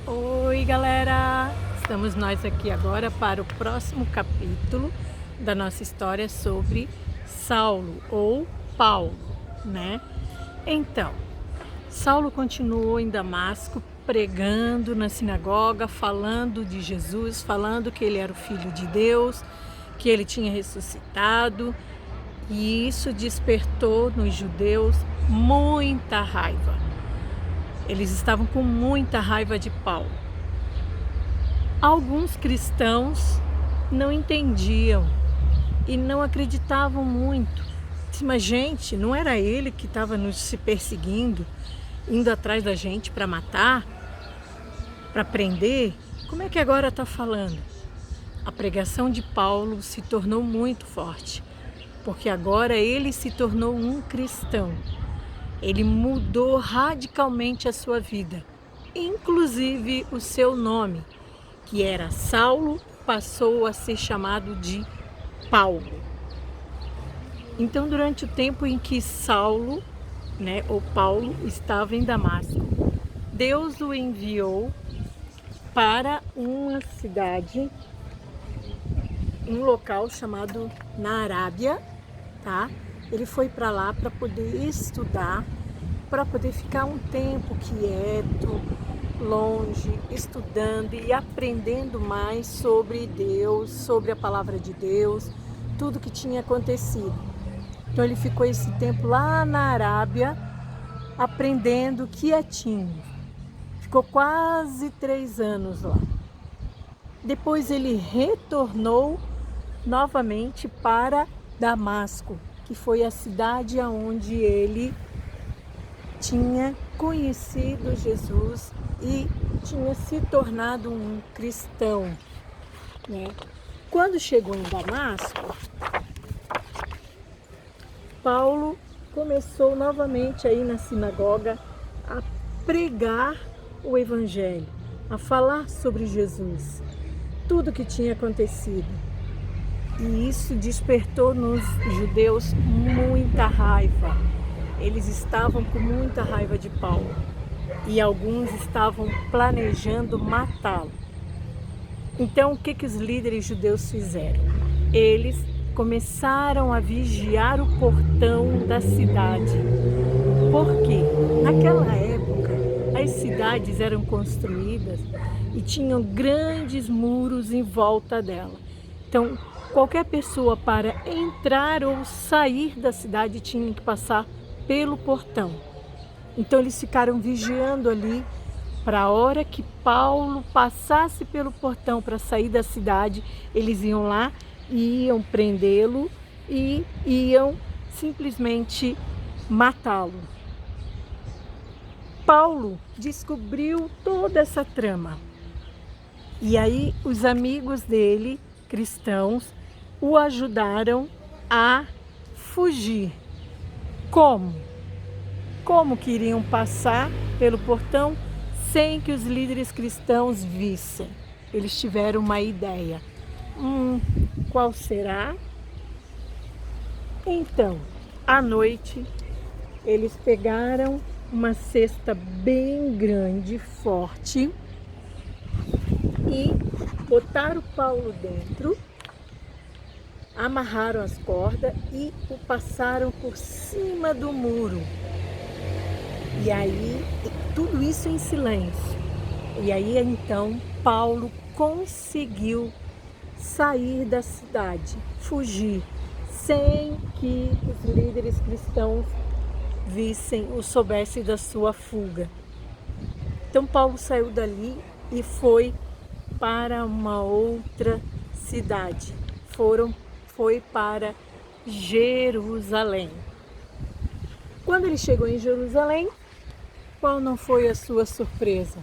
Oi, galera! Estamos nós aqui agora para o próximo capítulo da nossa história sobre Saulo ou Paulo, né? Então, Saulo continuou em Damasco pregando na sinagoga, falando de Jesus, falando que ele era o Filho de Deus, que ele tinha ressuscitado, e isso despertou nos judeus muita raiva. Eles estavam com muita raiva de Paulo. Alguns cristãos não entendiam e não acreditavam muito. Mas, gente, não era ele que estava nos se perseguindo, indo atrás da gente para matar, para prender? Como é que agora está falando? A pregação de Paulo se tornou muito forte, porque agora ele se tornou um cristão. Ele mudou radicalmente a sua vida, inclusive o seu nome, que era Saulo, passou a ser chamado de Paulo. Então, durante o tempo em que Saulo, ou Paulo, estava em Damasco, Deus o enviou para uma cidade, um local chamado na Arábia, tá? Ele foi para lá para poder estudar, para poder ficar um tempo quieto, longe, estudando e aprendendo mais sobre Deus, sobre a palavra de Deus, tudo que tinha acontecido. Então ele ficou esse tempo lá na Arábia, aprendendo quietinho. Ficou quase 3 anos lá. Depois ele retornou novamente para Damasco, que foi a cidade onde ele tinha conhecido Jesus e tinha se tornado um cristão, né? Quando chegou em Damasco, Paulo começou novamente a ir na sinagoga a pregar o evangelho, a falar sobre Jesus, tudo que tinha acontecido. E isso despertou nos judeus muita raiva. Eles estavam com muita raiva de Paulo e alguns estavam planejando matá-lo. Então, o que os líderes judeus fizeram? Eles começaram a vigiar o portão da cidade. Por quê? Naquela época, as cidades eram construídas e tinham grandes muros em volta dela. Então, qualquer pessoa para entrar ou sair da cidade tinha que passar pelo portão. Então eles ficaram vigiando ali para a hora que Paulo passasse pelo portão para sair da cidade, eles iam lá, iam prendê-lo e iam simplesmente matá-lo. Paulo descobriu toda essa trama. E aí os amigos dele, cristãos, o ajudaram a fugir. Como? Como que iriam passar pelo portão sem que os líderes cristãos vissem? Eles tiveram uma ideia. Qual será? Então, à noite, eles pegaram uma cesta bem grande, forte, e botaram Paulo dentro, amarraram as cordas e o passaram por cima do muro. E aí, tudo isso em silêncio. E aí, então, Paulo conseguiu sair da cidade, fugir, sem que os líderes cristãos vissem ou soubessem da sua fuga. Então, Paulo saiu dali e foi para uma outra cidade. Foi para Jerusalém. Quando ele chegou em Jerusalém, qual não foi a sua surpresa?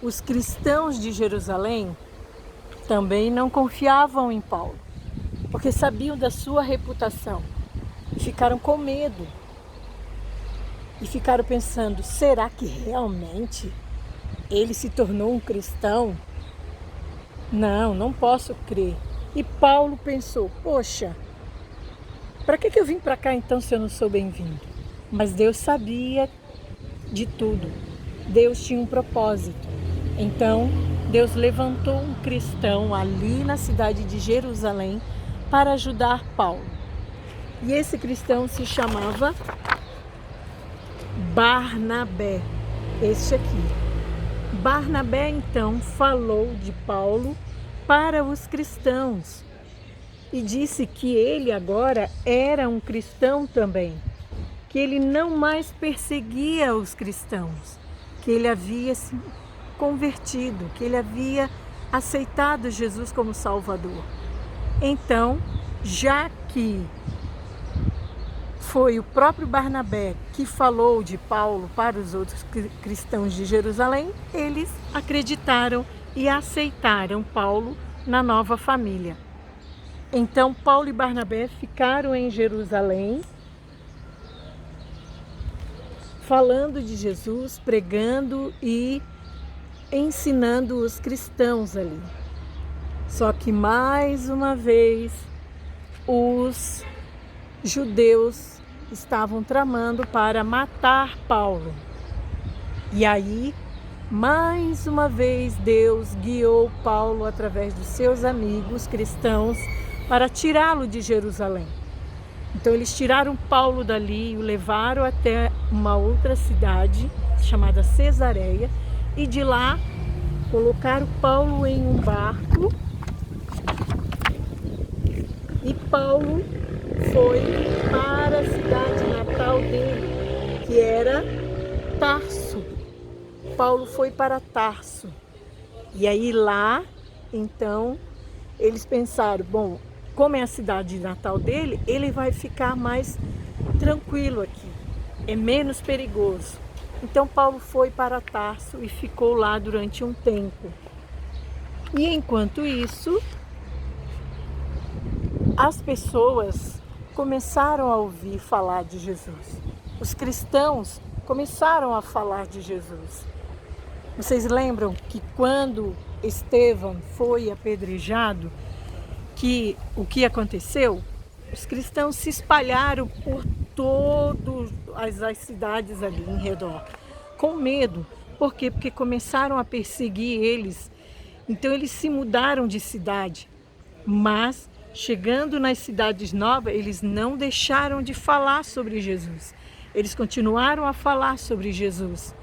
Os cristãos de Jerusalém também não confiavam em Paulo, porque sabiam da sua reputação. Ficaram com medo e ficaram pensando: será que realmente ele se tornou um cristão? Não posso crer. E Paulo pensou: poxa, para que eu vim para cá então se eu não sou bem-vindo? Mas Deus sabia de tudo. Deus tinha um propósito. Então, Deus levantou um cristão ali na cidade de Jerusalém para ajudar Paulo. E esse cristão se chamava Barnabé, este aqui. Barnabé, então, falou de Paulo para os cristãos e disse que ele agora era um cristão também, que ele não mais perseguia os cristãos, que ele havia se convertido, que ele havia aceitado Jesus como Salvador. Então, já que foi o próprio Barnabé que falou de Paulo para os outros cristãos de Jerusalém, eles acreditaram e aceitaram Paulo na nova família. Então, Paulo e Barnabé ficaram em Jerusalém, falando de Jesus, pregando e ensinando os cristãos ali. Só que mais uma vez os judeus estavam tramando para matar Paulo. E aí, mais uma vez, Deus guiou Paulo através dos seus amigos cristãos para tirá-lo de Jerusalém. Então eles tiraram Paulo dali e o levaram até uma outra cidade chamada Cesareia e de lá colocaram Paulo em um barco e Paulo foi para a cidade natal dele, que era Tarso. Paulo foi para Tarso. E aí lá, então, eles pensaram, bom, como é a cidade natal dele, ele vai ficar mais tranquilo aqui, é menos perigoso. Então Paulo foi para Tarso e ficou lá durante um tempo. E enquanto isso, as pessoas começaram a ouvir falar de Jesus. Os cristãos começaram a falar de Jesus. Vocês lembram que quando Estevão foi apedrejado, que o que aconteceu? Os cristãos se espalharam por todas as cidades ali em redor, com medo. Por quê? Porque começaram a perseguir eles. Então eles se mudaram de cidade. Mas, chegando nas cidades novas, eles não deixaram de falar sobre Jesus. Eles continuaram a falar sobre Jesus.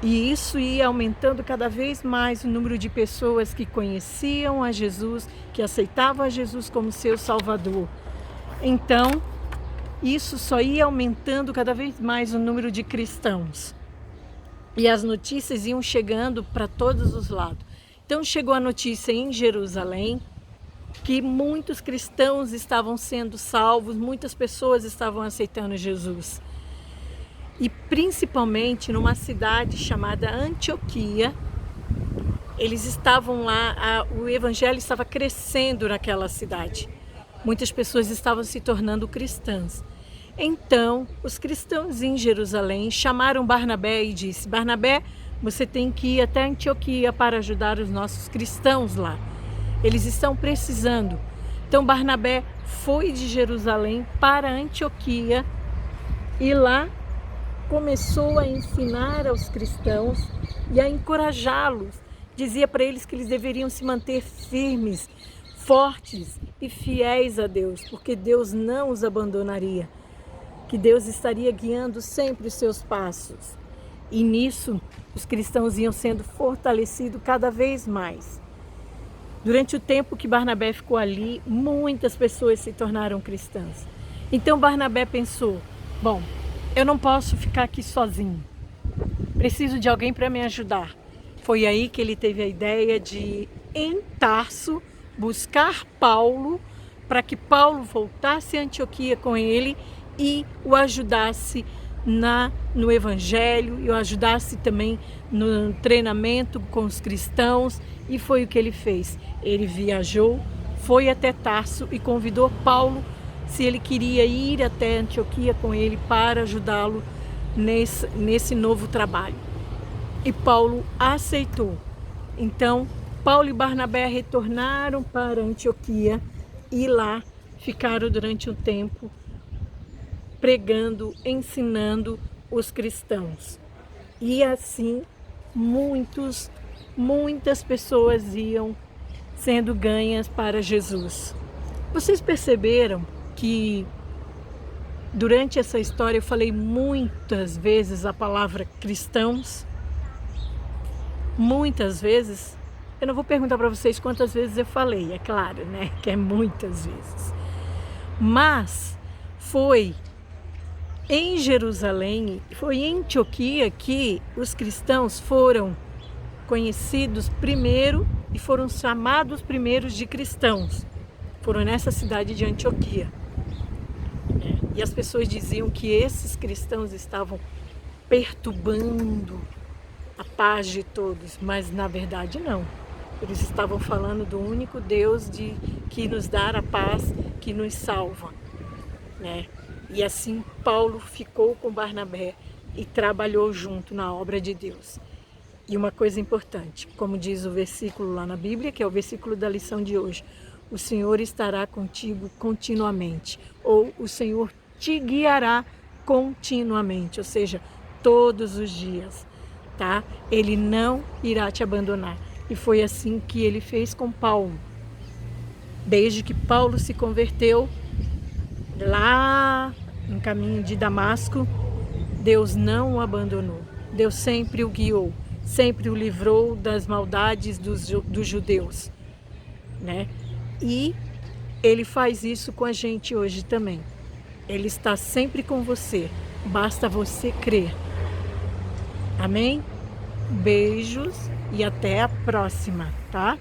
E isso ia aumentando cada vez mais o número de pessoas que conheciam a Jesus, que aceitavam a Jesus como seu Salvador. Então, isso só ia aumentando cada vez mais o número de cristãos. E as notícias iam chegando para todos os lados. Então, chegou a notícia em Jerusalém que muitos cristãos estavam sendo salvos, muitas pessoas estavam aceitando Jesus. E principalmente numa cidade chamada Antioquia, eles estavam lá, o evangelho estava crescendo naquela cidade. Muitas pessoas estavam se tornando cristãs. Então, os cristãos em Jerusalém chamaram Barnabé e disse: Barnabé, você tem que ir até Antioquia para ajudar os nossos cristãos lá. Eles estão precisando. Então, Barnabé foi de Jerusalém para Antioquia e lá começou a ensinar aos cristãos e a encorajá-los. Dizia para eles que eles deveriam se manter firmes, fortes e fiéis a Deus, porque Deus não os abandonaria, que Deus estaria guiando sempre os seus passos. E nisso, os cristãos iam sendo fortalecidos cada vez mais. Durante o tempo que Barnabé ficou ali, muitas pessoas se tornaram cristãs. Então Barnabé pensou, bom, eu não posso ficar aqui sozinho, preciso de alguém para me ajudar. Foi aí que ele teve a ideia de, em Tarso, buscar Paulo, para que Paulo voltasse a Antioquia com ele e o ajudasse no evangelho, e o ajudasse também no treinamento com os cristãos. E foi o que ele fez. Ele viajou, foi até Tarso e convidou Paulo se ele queria ir até Antioquia com ele para ajudá-lo nesse novo trabalho. E Paulo aceitou. Então, Paulo e Barnabé retornaram para Antioquia e lá ficaram durante um tempo pregando, ensinando os cristãos. E assim, muitas pessoas iam sendo ganhas para Jesus. Vocês perceberam que durante essa história eu falei muitas vezes a palavra cristãos? Muitas vezes. Eu não vou perguntar para vocês quantas vezes eu falei, é claro, né? Que é muitas vezes. Mas foi em Jerusalém, foi em Antioquia que os cristãos foram conhecidos primeiro e foram chamados primeiros de cristãos. Foram nessa cidade de Antioquia. E as pessoas diziam que esses cristãos estavam perturbando a paz de todos, mas na verdade não. Eles estavam falando do único Deus que nos dá a paz, que nos salva, né? E assim Paulo ficou com Barnabé e trabalhou junto na obra de Deus. E uma coisa importante, como diz o versículo lá na Bíblia, que é o versículo da lição de hoje: o Senhor estará contigo continuamente, ou o Senhor te guiará continuamente, ou seja, todos os dias, tá? Ele não irá te abandonar. E foi assim que ele fez com Paulo. Desde que Paulo se converteu lá no caminho de Damasco, Deus não o abandonou. Deus sempre o guiou, sempre o livrou das maldades dos judeus, né? E ele faz isso com a gente hoje também. Ele está sempre com você, basta você crer. Amém? Beijos e até a próxima, tá?